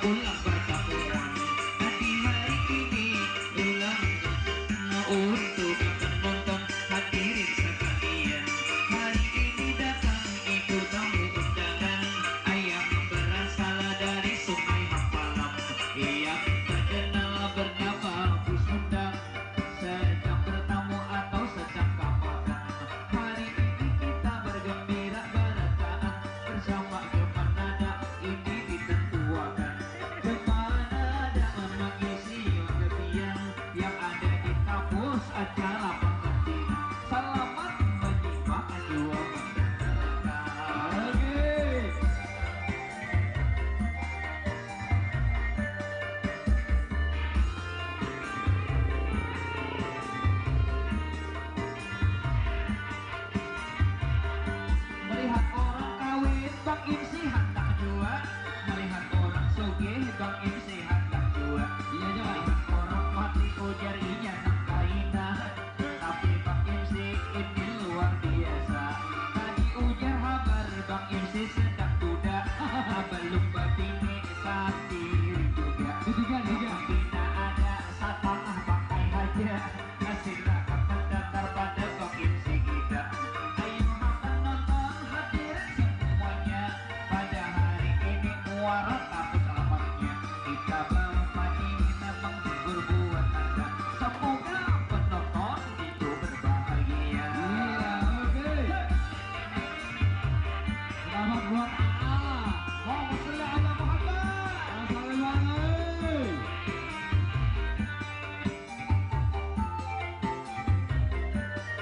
ulang pertemuan di hari ini ulang untuk penonton hadirin sekalian. Hari ini datang ibu tamu undangan ayam berasal dari Sungai Hampalam yang terkenal bernama Bu Sundang. Sedang bertamu atau sedang makan, hari ini kita bergembira berataan bersama Gemanada ini ditentuakan. Gemanada mengisi kegiatan yang ada di kampus acara pengertian. Selamat menyimak dua mendengarkan. Melihat orang kawin Bang Imsi hendak jua, melihat orang sugih Bang Imsi hendak jua. Iya melihat orang mati ujar inya nangkaina, tapi Bang Imsi ini luar biasa. Tadi ujar habar Bang Imsi sedang duda, belum batini sendiri juga. Bina ada satangah pakai aja, silakan mendaftar pada Bang Imsi kita. Ayo makan nonton hadirin semuanya, pada hari ini muara takut alamatnya. Kita berpagi memang berbuat ada, semoga penonton itu berbahagia. Selamat buat AA. Allahumma sholli ala Muhammad.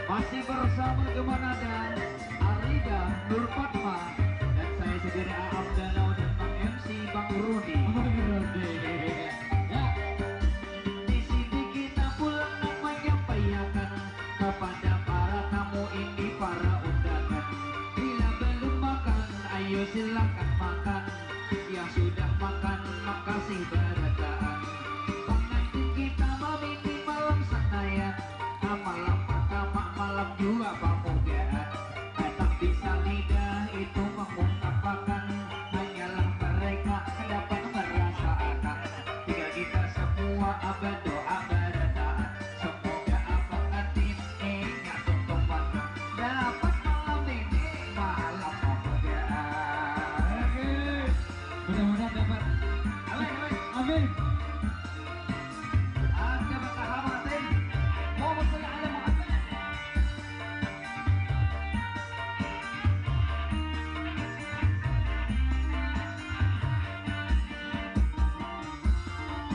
Masih bersama Gemanada, Arida, Nur Fatma, dan saya sendiri Aam Danau dan Bang MC Bang Rudi. Ya. Di sini kita pulang menyampaikan kepada para tamu ini, para undangan. Bila belum makan, ayo silakan makan. Yang sudah makan, makasih berataan. Pengantin kita memiliki malam senayan, malam pertama, malam juga pemujaan. Tak bisa lidah itu mengungkapkan, hanyalah mereka dapat merasakan. Jika kita semua berdoa berataan, semoga pengantin ingat untuk makan, dapat malam ini malam pemujaan. Mudah-mudahan dapat. Amin. Ada bersahabatin. Mau saya ada Muhammad.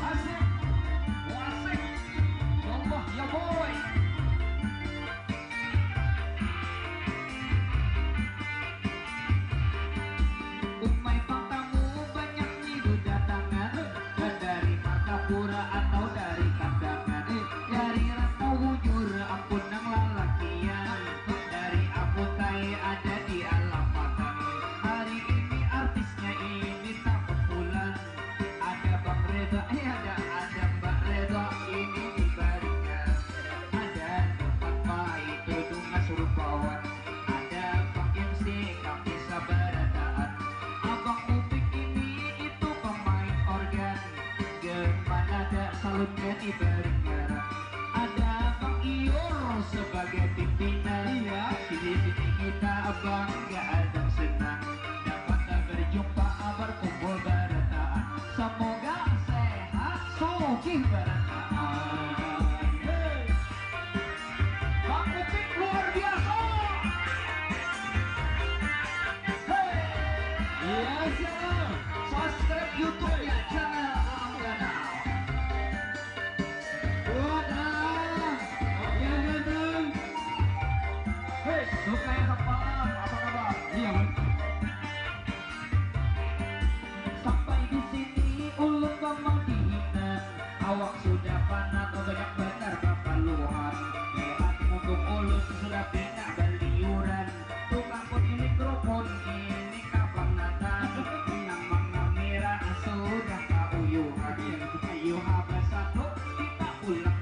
Asik, wasik, Allah ya boy. Umai tamu banyak nih berdatangan, dari Martapura atau dari Kandangan, dari Rantau Wujur ampun nang lalakian, dari Aputai ada di Alamatan. Hari ini artisnya ini tak populer, ada Bang Reda, ada Mbak Reda ini di Baringan, ada tempat itu Dungas Rupawan, ada Bang MC gak bisa berataan. Abang Upik ini itu pemain organ, Gemanada salutnya di Baringan. Ada Bang Ior sebagai pimpinan. Di sini kita bangga dan senang dapat berjumpa berkumpul berataan. Semoga sehat sugih berataan. Bang Upik luar biasa. Iya siap. Subscribe YouTube-nya channel Aam Danau. Buat ya ganteng. Hei, suka yang kepala apa kabar? Iya man. Sampai di sini ulun ngomong dihina, awak sudah panas banyak benar bapak luar. Lihat untuk ulun sudah bina beliuran, tukang pun mikrofon ini kapan datang. Nama ngamira sudah kauyuhan, ayo habis satu kita pulang